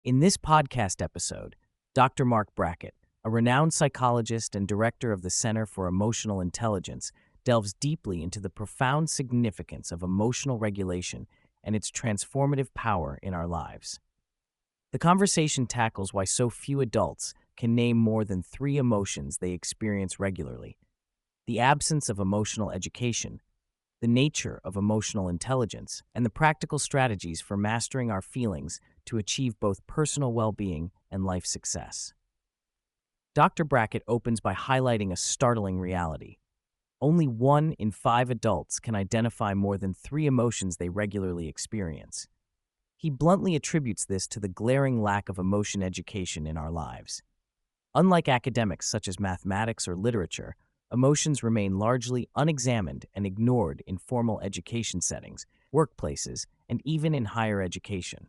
In this podcast episode, Dr. Marc Brackett, a renowned psychologist and director of the Center for Emotional Intelligence, delves deeply into the profound significance of emotional regulation and its transformative power in our lives. The conversation tackles why so few adults can name more than three emotions they experience regularly, the absence of emotional education, the nature of emotional intelligence, and the practical strategies for mastering our feelings to achieve both personal well-being and life success. Dr. Brackett opens by highlighting a startling reality. Only 1 in 5 adults can identify more than 3 emotions they regularly experience. He bluntly attributes this to the glaring lack of emotion education in our lives. Unlike academics such as mathematics or literature, emotions remain largely unexamined and ignored in formal education settings, workplaces, and even in higher education.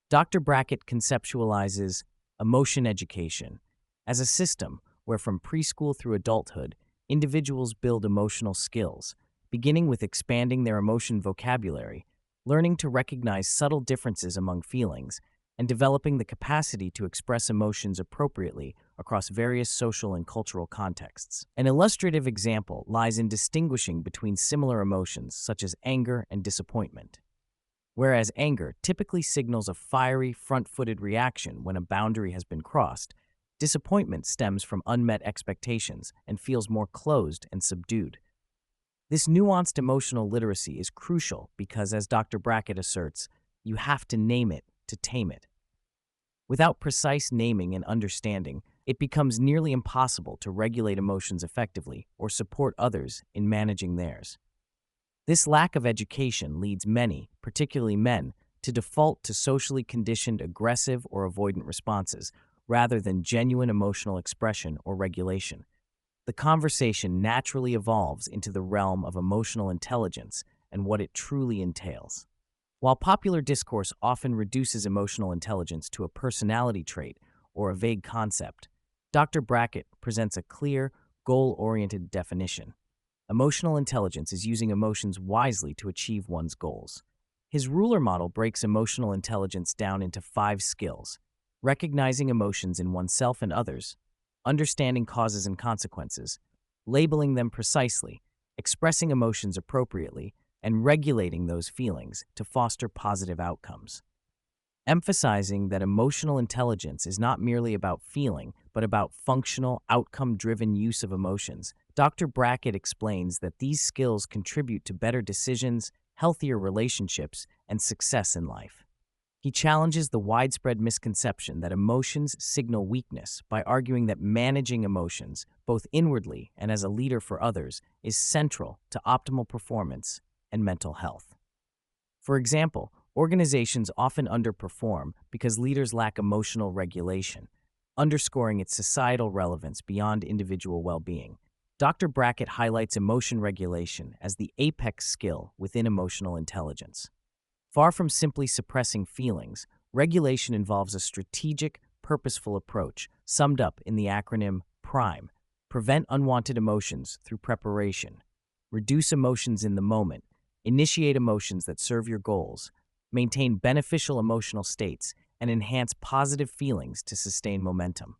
Dr. Brackett conceptualizes emotion education as a system where from preschool through adulthood, individuals build emotional skills, beginning with expanding their emotion vocabulary, learning to recognize subtle differences among feelings, and developing the capacity to express emotions appropriately across various social and cultural contexts. An illustrative example lies in distinguishing between similar emotions such as anger and disappointment. Whereas anger typically signals a fiery, front-footed reaction when a boundary has been crossed, disappointment stems from unmet expectations and feels more closed and subdued. This nuanced emotional literacy is crucial because, as Dr. Brackett asserts, you have to name it to tame it. Without precise naming and understanding, it becomes nearly impossible to regulate emotions effectively or support others in managing theirs. This lack of education leads many, particularly men, to default to socially conditioned aggressive or avoidant responses rather than genuine emotional expression or regulation. The conversation naturally evolves into the realm of emotional intelligence and what it truly entails. While popular discourse often reduces emotional intelligence to a personality trait or a vague concept, Dr. Brackett presents a clear, goal-oriented definition. Emotional intelligence is using emotions wisely to achieve one's goals. His ruler model breaks emotional intelligence down into 5 skills: recognizing emotions in oneself and others, understanding causes and consequences, labeling them precisely, expressing emotions appropriately, and regulating those feelings to foster positive outcomes. Emphasizing that emotional intelligence is not merely about feeling, but about functional, outcome-driven use of emotions, Dr. Brackett explains that these skills contribute to better decisions, healthier relationships, and success in life. He challenges the widespread misconception that emotions signal weakness by arguing that managing emotions, both inwardly and as a leader for others, is central to optimal performance and mental health. For example, organizations often underperform because leaders lack emotional regulation, underscoring its societal relevance beyond individual well-being. Dr. Brackett highlights emotion regulation as the apex skill within emotional intelligence. Far from simply suppressing feelings, regulation involves a strategic, purposeful approach, summed up in the acronym PRIME: prevent unwanted emotions through preparation, reduce emotions in the moment, initiate emotions that serve your goals, maintain beneficial emotional states, and enhance positive feelings to sustain momentum.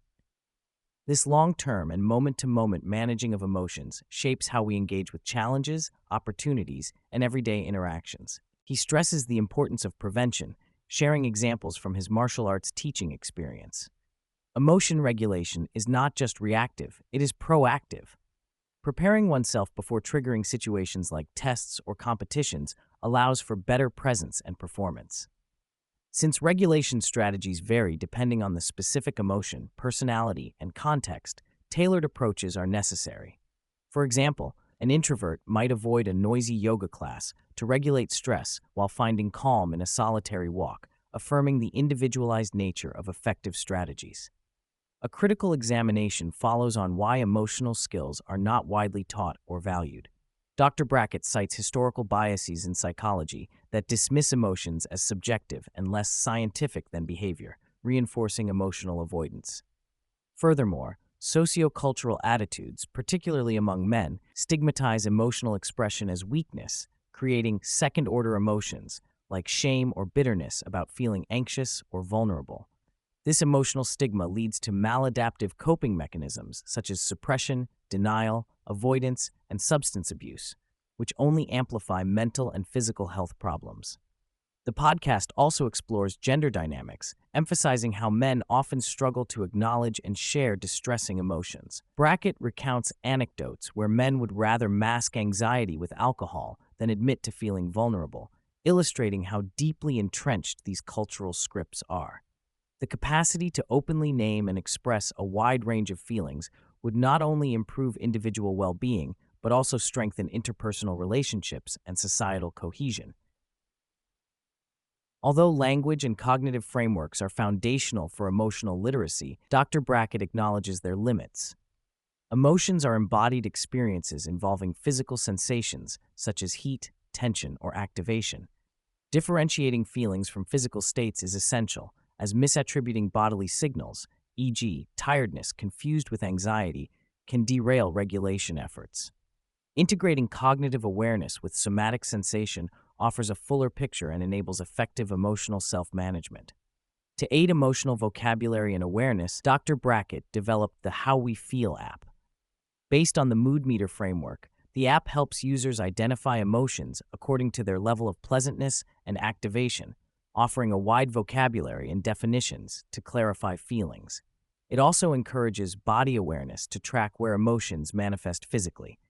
This long-term and moment-to-moment managing of emotions shapes how we engage with challenges, opportunities, and everyday interactions. He stresses the importance of prevention, sharing examples from his martial arts teaching experience. Emotion regulation is not just reactive, it is proactive. Preparing oneself before triggering situations like tests or competitions allows for better presence and performance. Since regulation strategies vary depending on the specific emotion, personality, and context, tailored approaches are necessary. For example, an introvert might avoid a noisy yoga class to regulate stress while finding calm in a solitary walk, affirming the individualized nature of effective strategies. A critical examination follows on why emotional skills are not widely taught or valued. Dr. Brackett cites historical biases in psychology that dismiss emotions as subjective and less scientific than behavior, reinforcing emotional avoidance. Furthermore, sociocultural attitudes, particularly among men, stigmatize emotional expression as weakness, creating second-order emotions like shame or bitterness about feeling anxious or vulnerable. This emotional stigma leads to maladaptive coping mechanisms such as suppression, denial, avoidance, and substance abuse, which only amplify mental and physical health problems. The podcast also explores gender dynamics, emphasizing how men often struggle to acknowledge and share distressing emotions. Brackett recounts anecdotes where men would rather mask anxiety with alcohol than admit to feeling vulnerable, illustrating how deeply entrenched these cultural scripts are. The capacity to openly name and express a wide range of feelings would not only improve individual well-being, but also strengthen interpersonal relationships and societal cohesion. Although language and cognitive frameworks are foundational for emotional literacy, Dr. Brackett acknowledges their limits. Emotions are embodied experiences involving physical sensations such as heat, tension, or activation. Differentiating feelings from physical states is essential, as misattributing bodily signals, e.g., tiredness confused with anxiety, can derail regulation efforts. Integrating cognitive awareness with somatic sensation offers a fuller picture and enables effective emotional self-management. To aid emotional vocabulary and awareness, Dr. Brackett developed the How We Feel app. Based on the Mood Meter framework, the app helps users identify emotions according to their level of pleasantness and activation, offering a wide vocabulary and definitions to clarify feelings. It also encourages body awareness to track where emotions manifest physically.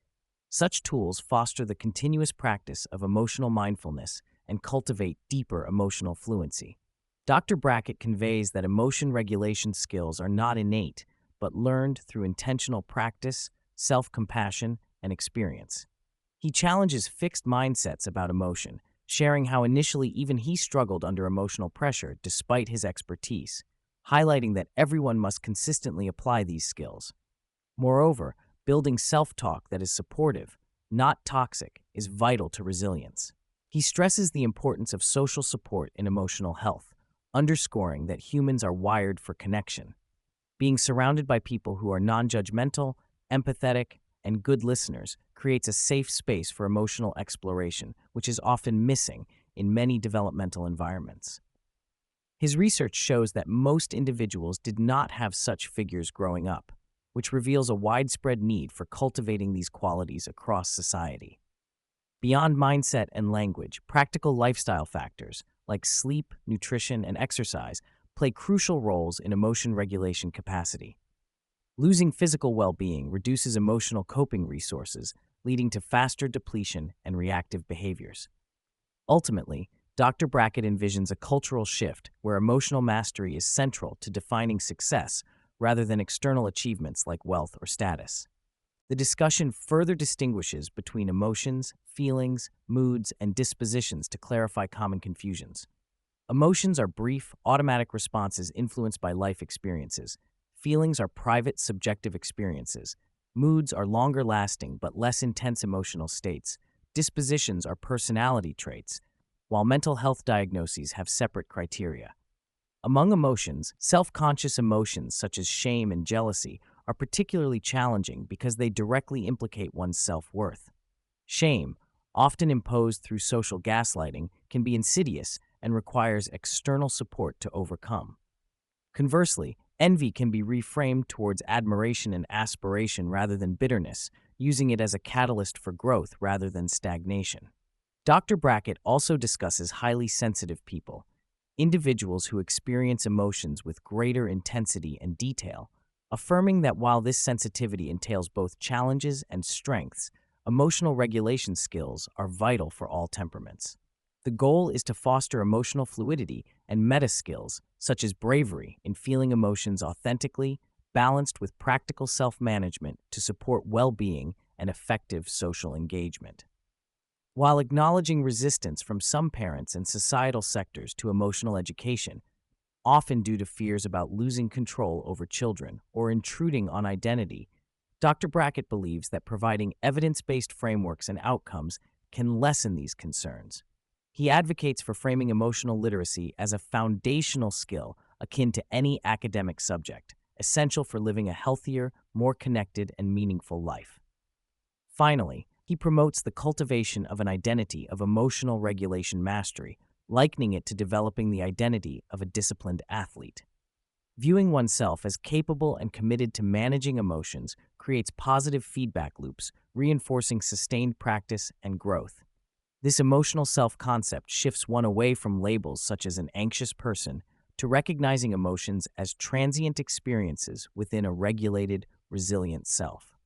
Such tools foster the continuous practice of emotional mindfulness and cultivate deeper emotional fluency. Dr. Brackett conveys that emotion regulation skills are not innate, but learned through intentional practice, self-compassion, and experience. He challenges fixed mindsets about emotion, sharing how initially even he struggled under emotional pressure despite his expertise, highlighting that everyone must consistently apply these skills. Moreover, building self-talk that is supportive, not toxic, is vital to resilience. He stresses the importance of social support in emotional health, underscoring that humans are wired for connection. Being surrounded by people who are non-judgmental, empathetic, and good listeners creates a safe space for emotional exploration, which is often missing in many developmental environments. His research shows that most individuals did not have such figures growing up, which reveals a widespread need for cultivating these qualities across society. Beyond mindset and language, practical lifestyle factors like sleep, nutrition, and exercise play crucial roles in emotion regulation capacity. Losing physical well-being reduces emotional coping resources, leading to faster depletion and reactive behaviors. Ultimately, Dr. Brackett envisions a cultural shift where emotional mastery is central to defining success rather than external achievements like wealth or status. The discussion further distinguishes between emotions, feelings, moods, and dispositions to clarify common confusions. Emotions are brief, automatic responses influenced by life experiences. Feelings are private, subjective experiences. Moods are longer-lasting but less intense emotional states. Dispositions are personality traits, while mental health diagnoses have separate criteria. Among emotions, self-conscious emotions such as shame and jealousy are particularly challenging because they directly implicate one's self-worth. Shame, often imposed through social gaslighting, can be insidious and requires external support to overcome. Conversely, envy can be reframed towards admiration and aspiration rather than bitterness, using it as a catalyst for growth rather than stagnation. Dr. Brackett also discusses highly sensitive people, individuals who experience emotions with greater intensity and detail, affirming that while this sensitivity entails both challenges and strengths, emotional regulation skills are vital for all temperaments. The goal is to foster emotional fluidity and meta skills, such as bravery in feeling emotions authentically, balanced with practical self-management to support well-being and effective social engagement. While acknowledging resistance from some parents and societal sectors to emotional education, often due to fears about losing control over children or intruding on identity, Dr. Brackett believes that providing evidence-based frameworks and outcomes can lessen these concerns. He advocates for framing emotional literacy as a foundational skill akin to any academic subject, essential for living a healthier, more connected, and meaningful life. Finally, he promotes the cultivation of an identity of emotional regulation mastery, likening it to developing the identity of a disciplined athlete. Viewing oneself as capable and committed to managing emotions creates positive feedback loops, reinforcing sustained practice and growth. This emotional self-concept shifts one away from labels such as an anxious person to recognizing emotions as transient experiences within a regulated, resilient self.